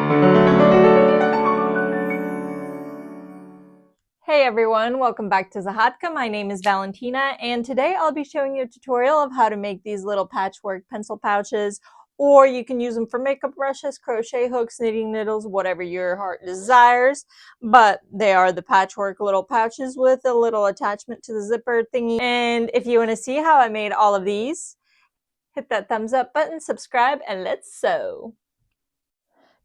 Hey everyone, welcome back to Zahatka. My name is Valentina, and today I'll be showing you a tutorial of how to make these little patchwork pencil pouches, or you can use them for makeup brushes, crochet hooks, knitting needles, whatever your heart desires. But they are the patchwork little pouches with a little attachment to the zipper thingy. And if you want to see how I made all of these, hit that thumbs up button, subscribe, and let's sew.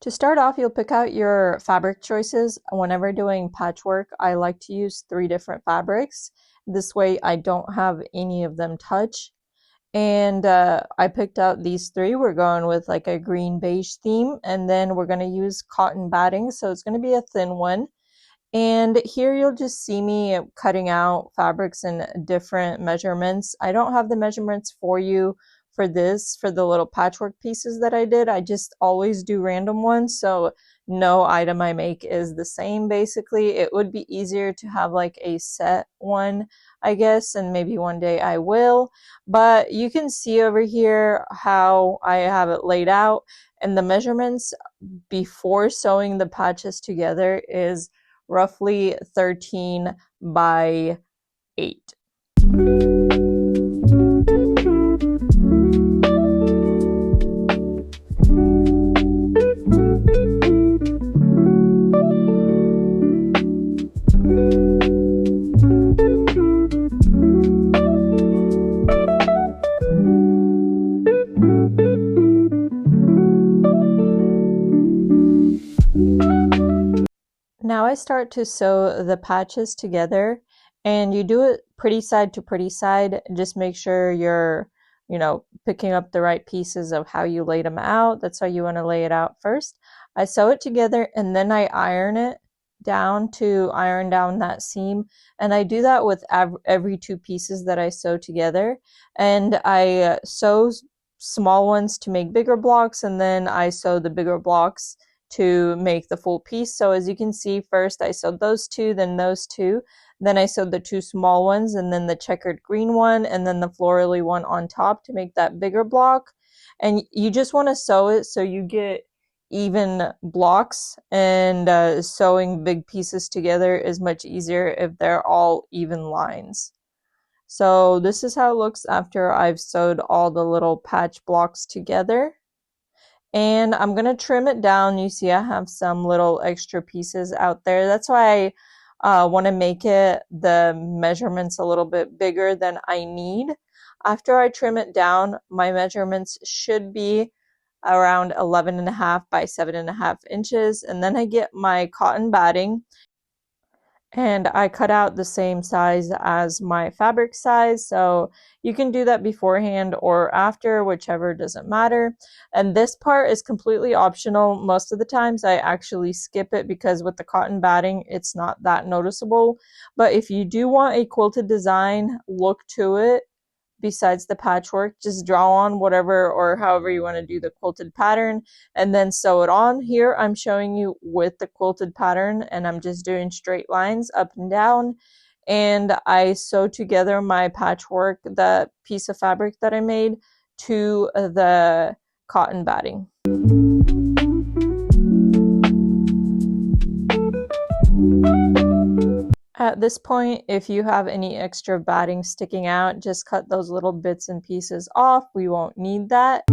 To start off, you'll pick out your fabric choices. Whenever doing patchwork, I like to use 3 different fabrics. This way I don't have any of them touch. And I picked out these 3. We're going with like a green beige theme, and then we're going to use cotton batting, so it's going to be a thin one. And here you'll just see me cutting out fabrics in different measurements. I don't have the measurements for you for this, for the little patchwork pieces that I did. I just always do random ones, so no item I make is the same basically. It would be easier to have like a set one, I guess, and maybe one day I will. But you can see over here how I have it laid out, and the measurements before sewing the patches together is roughly 13 by 8. Now I start to sew the patches together, and you do it pretty side to pretty side. Just make sure you're, picking up the right pieces of how you laid them out. That's how you want to lay it out first. I sew it together and then I iron it down to iron down that seam, and I do that with every 2 pieces that I sew together. And I sew small ones to make bigger blocks, and then I sew the bigger blocks to make the full piece. So as you can see, first I sewed those 2, then those 2, then I sewed the 2 small ones, and then the checkered green one, and then the florally one on top to make that bigger block. And you just want to sew it so you get even blocks, and sewing big pieces together is much easier if they're all even lines. So this is how it looks after I've sewed all the little patch blocks together. And I'm gonna trim it down. You see I have some little extra pieces out there. That's why I want to make it the measurements a little bit bigger than I need. After I trim it down, my measurements should be around 11.5 by 7.5 inches. And then I get my cotton batting, and I cut out the same size as my fabric size, so you can do that beforehand or after, whichever, doesn't matter. And this part is completely optional. Most of the times I actually skip it because with the cotton batting it's not that noticeable. But if you do want a quilted design look to it besides the patchwork, just draw on whatever or however you want to do the quilted pattern and then sew it on. Here I'm showing you with the quilted pattern, and I'm just doing straight lines up and down, and I sew together my patchwork, the piece of fabric that I made, to the cotton batting. At this point, if you have any extra batting sticking out, just cut those little bits and pieces off. We won't need that.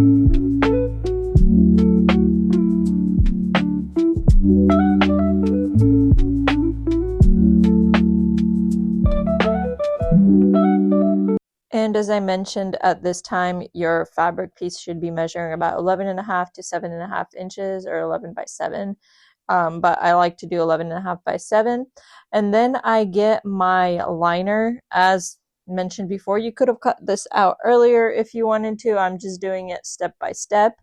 And as I mentioned, at this time, your fabric piece should be measuring about 11.5 to 7.5 inches, or 11 by 7. But I like to do 11.5 by 7. And then I get my liner. As mentioned before, you could have cut this out earlier if you wanted to. I'm just doing it step by step.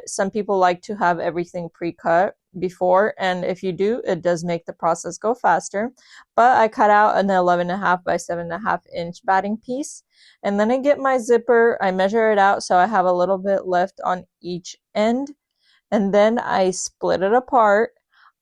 Some people like to have everything pre-cut before, and if you do, it does make the process go faster. But I cut out an 11.5 by 7.5 inch batting piece, and then I get my zipper. I measure it out so I have a little bit left on each end, and then I split it apart.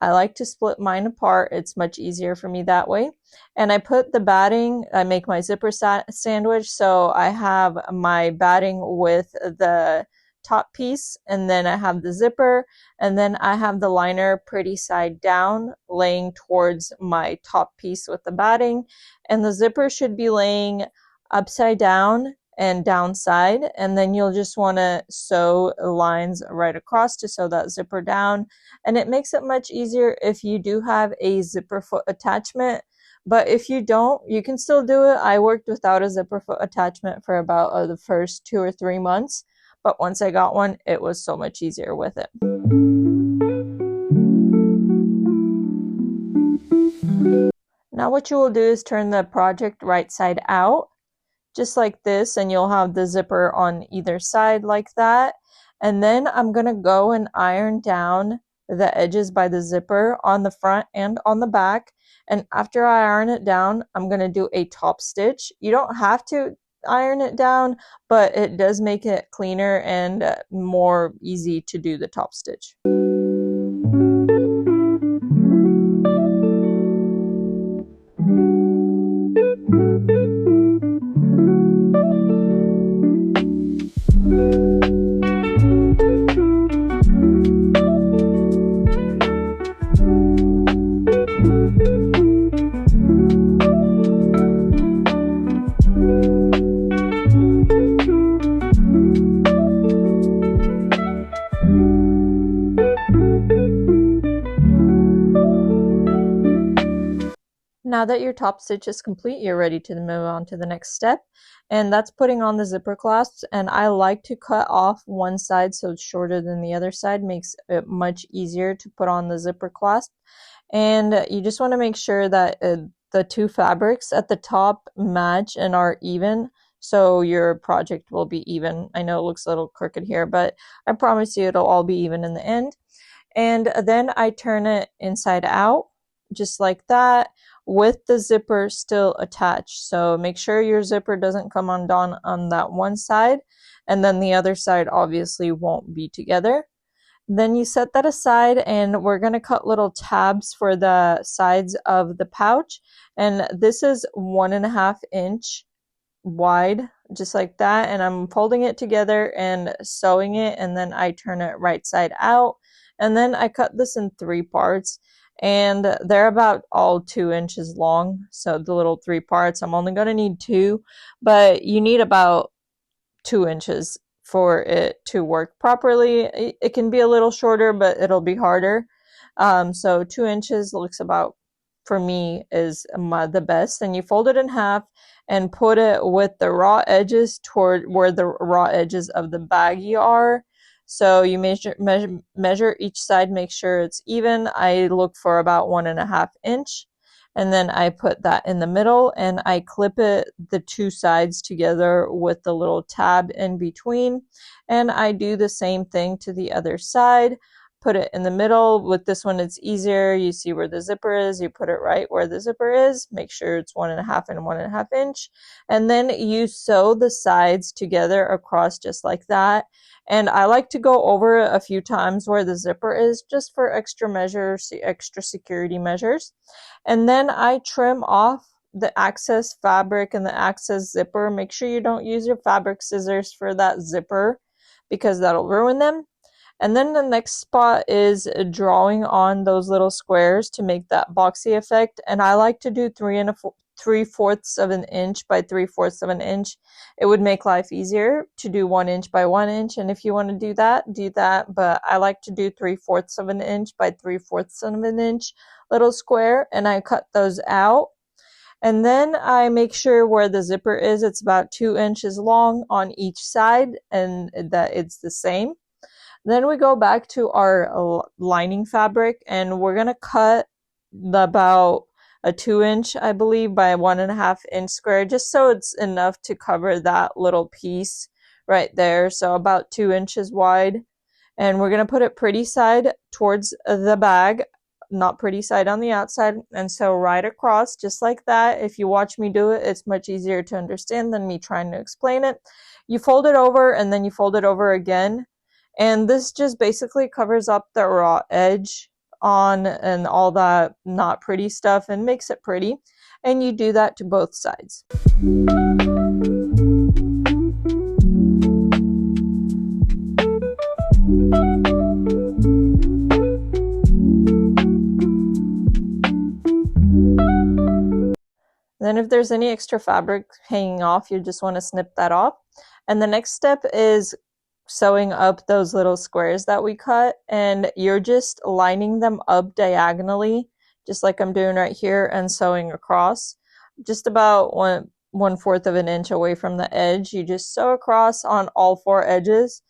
I like to split mine apart. It's much easier for me that way. And I put the batting, I make my zipper sandwich, so I have my batting with the top piece, and then I have the zipper, and then I have the liner pretty side down laying towards my top piece with the batting, and the zipper should be laying upside down and downside, and then you'll just want to sew lines right across to sew that zipper down. And it makes it much easier if you do have a zipper foot attachment, but if you don't, you can still do it. I worked without a zipper foot attachment for about the first 2 or 3 months, but once I got one, it was so much easier with it. Now what you will do is turn the project right side out, just like this, and you'll have the zipper on either side like that. And then I'm gonna go and iron down the edges by the zipper on the front and on the back. And after I iron it down, I'm gonna do a top stitch. You don't have to iron it down, but it does make it cleaner and more easy to do the top stitch. Now that your top stitch is complete, you're ready to move on to the next step, and that's putting on the zipper clasps. And I like to cut off one side so it's shorter than the other side, makes it much easier to put on the zipper clasp. And you just want to make sure that the two fabrics at the top match and are even, so your project will be even. I know it looks a little crooked here, but I promise you it'll all be even in the end. And then I turn it inside out, just like that, with the zipper still attached. So make sure your zipper doesn't come undone on that one side, and then the other side obviously won't be together. Then you set that aside, and we're going to cut little tabs for the sides of the pouch, and this is 1.5 inch wide, just like that. And I'm folding it together and sewing it, and then I turn it right side out, and then I cut this in 3 parts, and they're about all 2 inches long. So the little 3 parts, I'm only going to need 2, but you need about 2 inches for it to work properly. It can be a little shorter, but it'll be harder. So 2 inches looks about, for me, is the best. And you fold it in half and put it with the raw edges toward where the raw edges of the baggie are. So you measure each side, make sure it's even. I look for about 1.5 inch, and then I put that in the middle, and I clip it the 2 sides together with the little tab in between. And I do the same thing to the other side. Put it in the middle. With this one, it's easier. You see where the zipper is, you put it right where the zipper is, make sure it's 1.5 and 1.5 inch, and then you sew the sides together across just like that. And I like to go over a few times where the zipper is, just for extra measures, extra security measures. And then I trim off the excess fabric and the excess zipper. Make sure you don't use your fabric scissors for that zipper, because that'll ruin them. And then the next spot is drawing on those little squares to make that boxy effect. And I like to do 3/4 of an inch by 3/4 of an inch. It would make life easier to do 1 inch by 1 inch. And if you want to do that. But I like to do 3/4 of an inch by 3/4 of an inch little square. And I cut those out. And then I make sure where the zipper is, it's about 2 inches long on each side, and that it's the same. Then we go back to our lining fabric, and we're going to cut about a 2 inch, I believe, by 1.5 inch square, just so it's enough to cover that little piece right there. So about 2 inches wide. And we're going to put it pretty side towards the bag, not pretty side on the outside. And so right across, just like that. If you watch me do it, it's much easier to understand than me trying to explain it. You fold it over, and then you fold it over again. And this just basically covers up the raw edge on and all that not pretty stuff and makes it pretty. And you do that to both sides. Then if there's any extra fabric hanging off, you just want to snip that off. And the next step is sewing up those little squares that we cut, and you're just lining them up diagonally, just like I'm doing right here, and sewing across just about 1/4 of an inch away from the edge. You just sew across on all 4 edges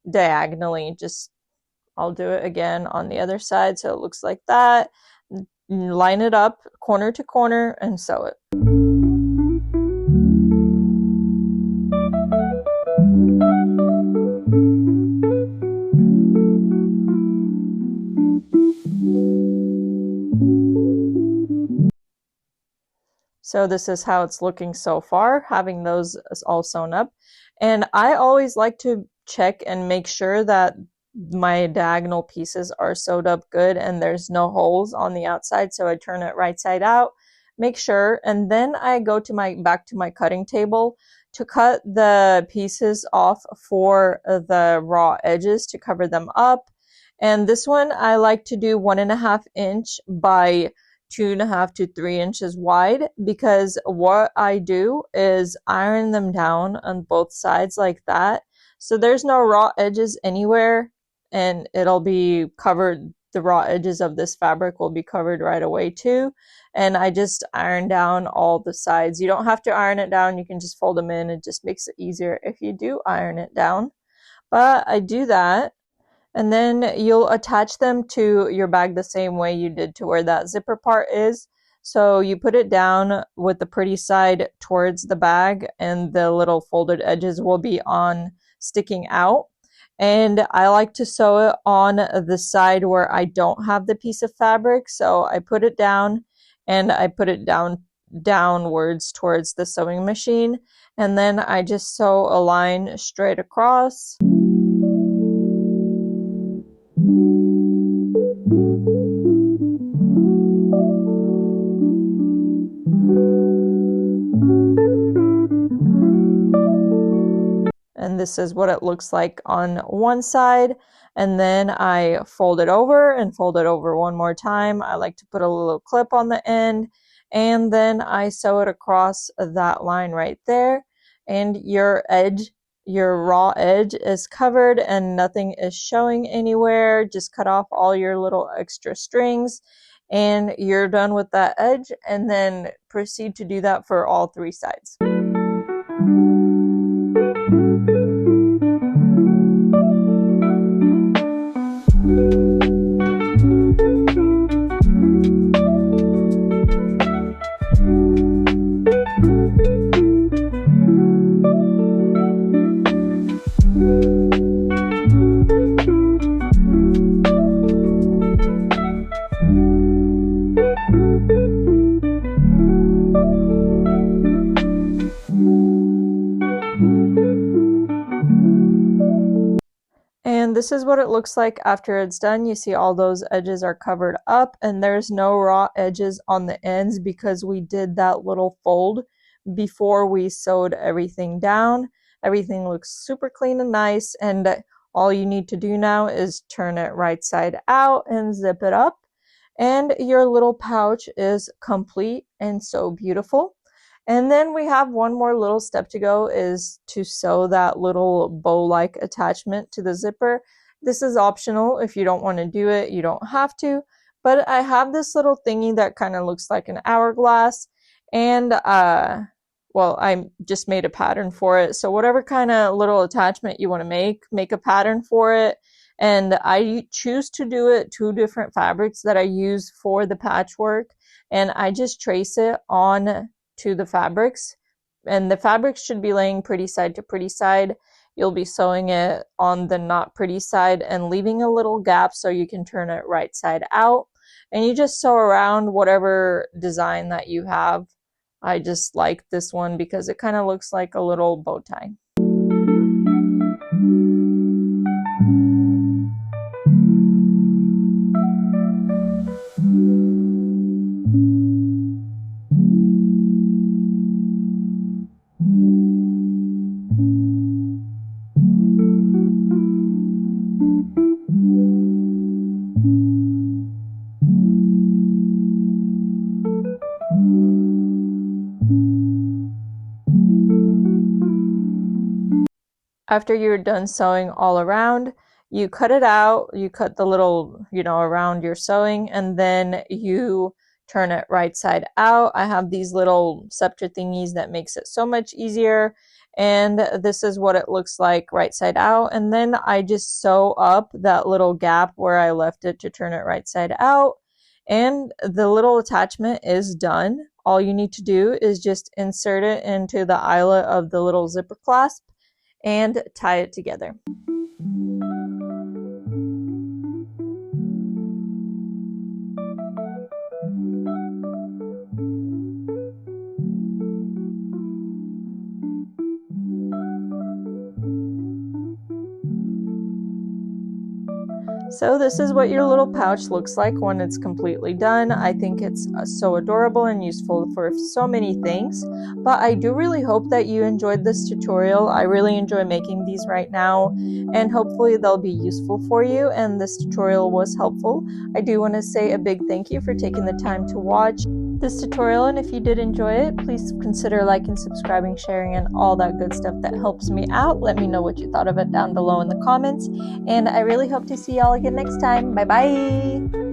diagonally. Just I'll do it again on the other side so it looks like that. Line it up corner to corner and sew it. So this is how it's looking so far, having those all sewn up. And I always like to check and make sure that my diagonal pieces are sewed up good and there's no holes on the outside. So I turn it right side out, make sure, and then I go to back to my cutting table to cut the pieces off for the raw edges to cover them up. And this one I like to do 1.5 inch by 2.5 to 3 inches wide, because what I do is iron them down on both sides like that. So there's no raw edges anywhere, and it'll be covered. The raw edges of this fabric will be covered right away too. And I just iron down all the sides. You don't have to iron it down. You can just fold them in. It just makes it easier if you do iron it down. But I do that. And then you'll attach them to your bag the same way you did to where that zipper part is. So you put it down with the pretty side towards the bag, and the little folded edges will be on sticking out. And I like to sew it on the side where I don't have the piece of fabric. So I put it down and I put it downwards towards the sewing machine. And then I just sew a line straight across. And this is what it looks like on one side. And then I fold it over and fold it over one more time. I like to put a little clip on the end, and then I sew it across that line right there. And your edge, your raw edge is covered and nothing is showing anywhere. Just cut off all your little extra strings and you're done with that edge, and then proceed to do that for all 3 sides. And this is what it looks like after it's done. You see all those edges are covered up and there's no raw edges on the ends because we did that little fold before we sewed everything down. Everything looks super clean and nice, and all you need to do now is turn it right side out and zip it up, and your little pouch is complete and so beautiful. And then we have one more little step to go, is to sew that little bow-like attachment to the zipper. This is optional. If you don't want to do it, you don't have to. But I have this little thingy that kind of looks like an hourglass. And, well, I just made a pattern for it. So whatever kind of little attachment you want to make a pattern for it. And I choose to do it 2 different fabrics that I use for the patchwork. And I just trace it on to the fabrics, and the fabrics should be laying pretty side to pretty side. You'll be sewing it on the not pretty side and leaving a little gap so you can turn it right side out, and you just sew around whatever design that you have. I just like this one because it kind of looks like a little bow tie. After you're done sewing all around, you cut it out, you cut the little, around your sewing, and then you turn it right side out. I have these little scepter thingies that makes it so much easier. And this is what it looks like right side out. And then I just sew up that little gap where I left it to turn it right side out. And the little attachment is done. All you need to do is just insert it into the eyelet of the little zipper clasp and tie it together. So this is what your little pouch looks like when it's completely done. I think it's so adorable and useful for so many things. But I do really hope that you enjoyed this tutorial. I really enjoy making these right now, and hopefully they'll be useful for you and this tutorial was helpful. I do want to say a big thank you for taking the time to watch this tutorial, and if you did enjoy it, please consider liking, subscribing, sharing, and all that good stuff that helps me out. Let me know what you thought of it down below in the comments, and I really hope to see y'all again next time. Bye bye!